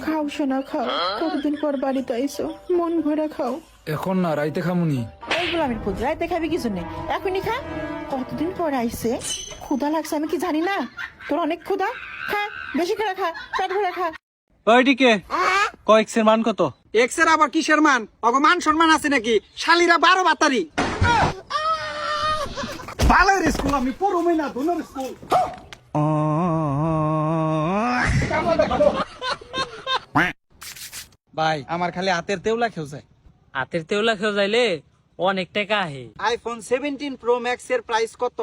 খাও সোনা খাও, কতদিন পর বাড়িতে আইসো, মন ভরা খাও। এখন না, রাইতে খামুনি। এইগুলো আমি খুঁজ রাইতে খাবি কিছু নেই, এখনই খা। কতদিন পর আইসে, ক্ষুধা লাগছে আমি কি জানি না? তোর অনেক ক্ষুধা, খা বেশি করে খা, পেট ভরে খা। ওইদিকে কয়েকশের মান কত? এক্সের আবার কিসের মান? অগমান সম্মান আছে নাকি? শালিরা 12 বাতারি। ভালো স্কুল, আমি পড়ুমই না, ধুনোর স্কুল। ভাই আমার খালি হাতের তেউলা খেউ যায়। হাতের তেউলা খেয়ে যাইলে অনেক টাকা আহে। আইফোন 17 প্রো ম্যাক্স এর প্রাইস কত?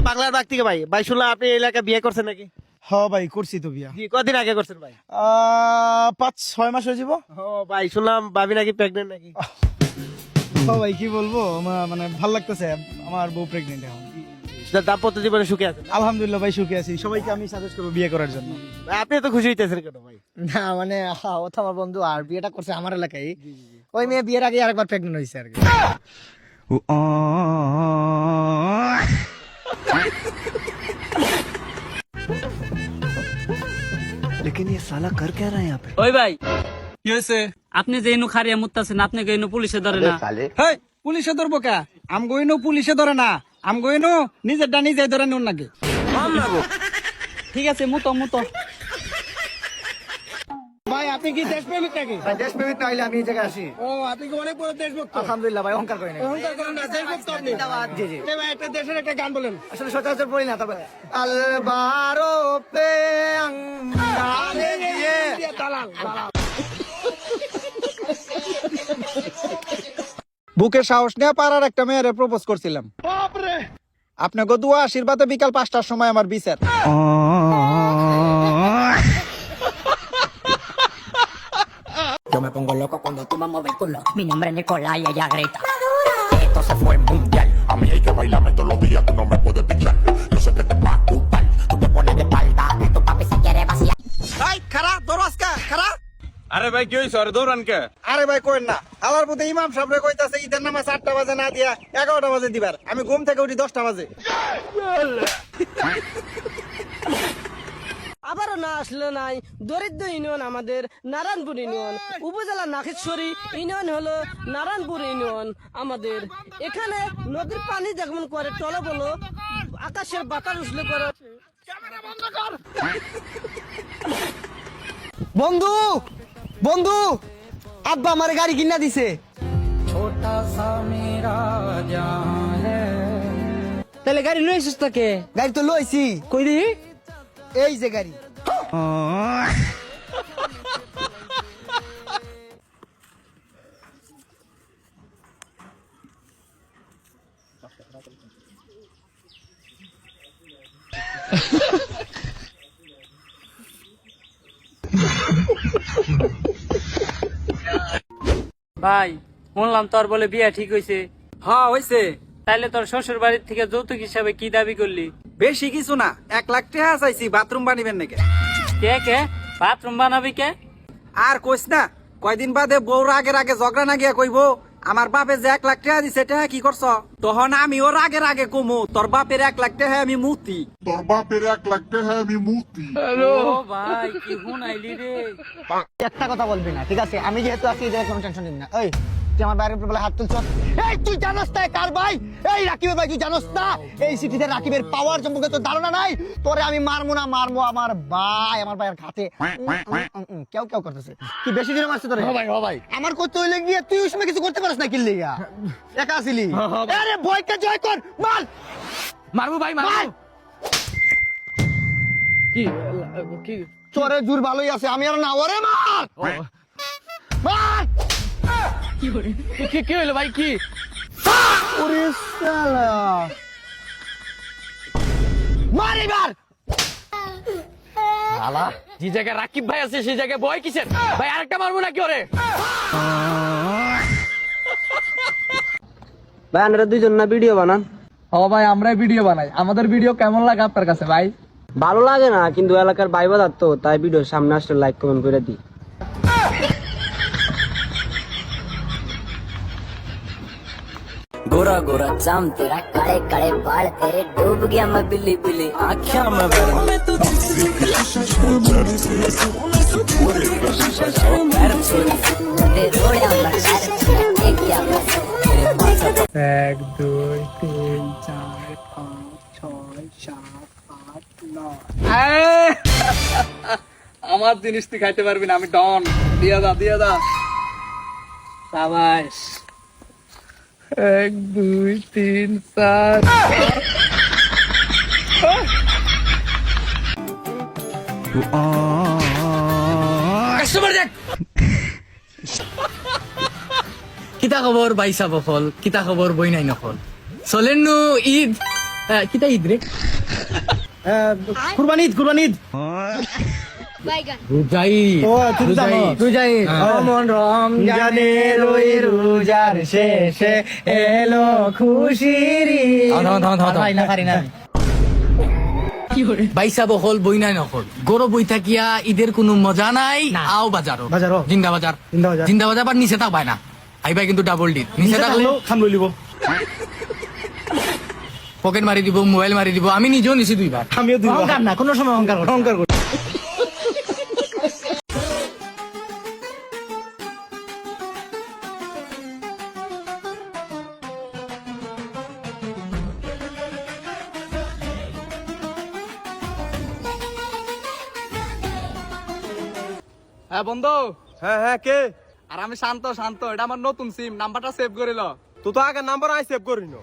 বাংলার বাগ থেকে ভাই ভাই শুনলাম আপনি এই এলাকায় বিয়ে করছেন নাকি? হ্যাঁ ভাই, করছি তো বিয়া। জি, কদিন আগে করছেন ভাই? 5-6 মাস হয়ে যাব। ও ভাই শুনলাম ভাবি নাকি প্রেগনেন্ট নাকি? ও ভাই কি বলবো, মানে ভাল লাগতেছে, আমার বউ প্রেগনেন্ট এখন। দাম্পত্য জীবনে সুখে আছেন? আলহামদুলিল্লাহ ভাই, সুখে আছি। সবাইকে আমি সাজেস্ট করবো বিয়ে করার জন্য। ভাই, আপনি তো খুশি হইতেছেন কেন ভাই? না মানে ও তো আমার বন্ধু, আর বিয়েটা করছে আমার এলাকায়। ওই মেয়ে বিয়ের আগে আরেকবার প্রেগনেন্ট হয়েছে আর কি। ওই ভাই, কি হয়েছে? আপনি যে ইনু খারিয়া মুত্তাছেন, আপনি ইনু পুলিশে ধরে না? হেই, পুলিশে ধরবো কা? আম গইনো পুলিশে ধরে না, আম গইনো নিজেরটা নিজে ধরে নুন নাকি? ঠিক আছে, মুতো মুতো। ভাই আপনি কি দেশপ্রেমিক নাকি? দেশপ্রেমিক না হইলে আমি এই জায়গায় আসি। ও আপনি কি অনেক বড় দেশভক্ত? আলহামদুলিল্লাহ ভাই, অহংকার করি না। অহংকার করেন না, দেশভক্ত আপনি। জি জি। এ ভাই একটা দেশের একটা গান বলেন। আসলে সচরাচর পড়ি না, তবে আলবারো পে আঙ্গালে দিয়ে দালাল দালাল। বুকে সাহস নিয়ে পাড়ার একটা মেয়েরে প্রপোজ করছিলাম। আপনাকে দোয়া আশীর্বাদে বিকাল 5টার সময় আমার বিচার। Yo me pongo loco cuando tú me mueves el culo. Mi nombre es Nicolás y ella grita. Esto se fue mundial. A mí hay que bailarme todos los días, tú no me puedes pichar. Yo sé que te va a gustar. Tú te pones de espalda y tu papi se quiere vaciar. এই খারা দরওয়াজকা খারা। আরে ভাই কি হইছে? আরে দৌড়ান কে? আরে ভাই কইন না, আল্লাহর প্রতি ইমাম সাহেবরে কইতাছে ঈদের নামাজ 8টা বাজে না দিয়া 11টা বাজে দিবার। আমি ঘুম থেকে উঠি 10টা বাজে। আবারও না আসলে নাই দরিদ্র ইউনিয়ন, আমাদের নারায়ণপুর ইউনিয়ন উপজেলা নাগেশ্বরী ইউনিয়ন হলো নারায়ণপুর ইউনিয়ন। আমাদের এখানে নদীর পানি যেমন করে টলো বলো, আকাশের বাতাস উঠলে করে। বন্ধু বন্ধু, আব্বা আমার গাড়ি কিনা দিছে। তাহলে গাড়ি লই আসিস তাকে? গাড়ি তো লইছি। কই দি? এই যে গাড়ি। ভাই শুনলাম তোর বলে বিয়া ঠিক হইছে। হ্যাঁ হইছে। তাইলে তোর শ্বশুর বাড়ির থেকে যৌতুক হিসাবে কি দাবি করলি? বেশি কিছু না, 1 লাখ টাকা চাইছি বাথরুম বানিবেন নাকি। কে কে বাথরুম বানাবি কে? আর কইস না, কয়দিন বাদে বউর আগের আগে ঝগড়া না গিয়া কইবো আমার বাপে যে 1 লাখ টাকা দিছে টাকা কি করছ? তখন আমি ওর আগের আগে কমু তোর বাপের 1 লাখ টাকা আমি মুতি। তোর বাপের 1 লাখ টাকা আমি মুতি। ও ভাই কি শুনাইলি রে? একটা কথা বলবি না, ঠিক আছে? আমি যেহেতু আছি, এদের কোনো টেনশন নিবি না। এই তুই আমার বাইরের উপর বলে হাত তুলছ। এই তুই জানোস না কার ভাই? এই রাকিবের ভাই, তুই জানোস না এই সিটিতে রাকিবের পাওয়ার সম্পর্কে তোর ধারণা নাই? তোরে আমি মারবো না, মারবো আমার ভাই, আমার ভাইয়ের খাতে কেউ কেউ করতেছে। কি বেশি দিন মারছে তোরে? ভাই ভাই আমার করতে হইলে গিয়ে তুই ওই সময় কিছু করতে পারিস না, কিনলি একা আসিলি। আরে ভয়কে জয় কর, মার। মারবো ভাই, মারবো। কি কি তোরে জোর ভালোই আছে, আমি আর না। ওরে মার মার। কি হইলো ভাই? কি ওরে শালা, মার এবার। শালা, যে জায়গায় রাকিব ভাই আছে সেই জায়গায় ভয় কিসের ভাই? আরেকটা মারবো নাকি ওরে? ভাই আমরা দুইজন না ভিডিও বানান? ও ভাই আমরাই ভিডিও বানাই। আমাদের ভিডিও কেমন লাগে আপনার কাছে ভাই? ভালো লাগে না, কিন্তু এলাকার ভাইবাদার তো, তাই ভিডিও সামনে আসলে লাইক কমেন্ট করে দিই। गोरा गोरा चाम तेरा, काले काले बाल तेरे, डूब गया मैं बिल्ली बिल्ली आँखों में भर। De rodean la cara, एक क्या 1 2 3 4 5 6 7 8 9 আমার জিনিস তুই খাইতে পারবি না, আমি ডন। দিয়া দা সাবাস। 1 2 3 4 কিতা খবর বাইসা বফল, কিতা খবর বই নাই নফল, চলেন নু ঈদ, কিতা ঈদ রে, কুরবানি ঈদ রোজাই, ও তুই জানো রোজাই, অমন রমজানের ওই রোজার শেষে এলো খুশির বাইসা বহল বই নাই নকল, গরো বই থাকিয়া ঈদের কোনো মজা নাই। আও বাজারো বাজারো। জিন্দা বাজার জিন্দা বাজার, আর নিচে থাকবাই না, আইবাই কিন্তু ডাবল ডিট। নিচে থাকলে খাম লই লিব, পকেট মারি দিব, মোবাইল মারি দিব। আমি নিজেও নিছি 2 বার। আমিও দুই অহংকার না, কোনো সময় অহংকার করো। অহংকার করি। হ্যাঁ বন্ধু। হ্যাঁ কে? আর আমি শান্ত, এটা আমার নতুন সিম, নাম্বারটা সেভ করে ল। তুই তো আগে নাম্বার আই সেভ করিনো।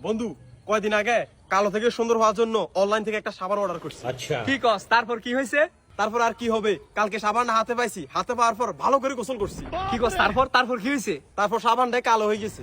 বন্ধু, কয়দিন আগে কালো থেকে সুন্দর হওয়ার জন্য অনলাইন থেকে একটা সাবান অর্ডার করছি। কি কস? তারপর কি হয়েছে? তারপর আর কি হবে, কালকে সাবান হাতে পাইছি, হাতে পাওয়ার পর ভালো করে গোসল করছি। কি কস? তারপর কি হয়েছে? তারপর সাবানটা কালো হয়ে গেছে।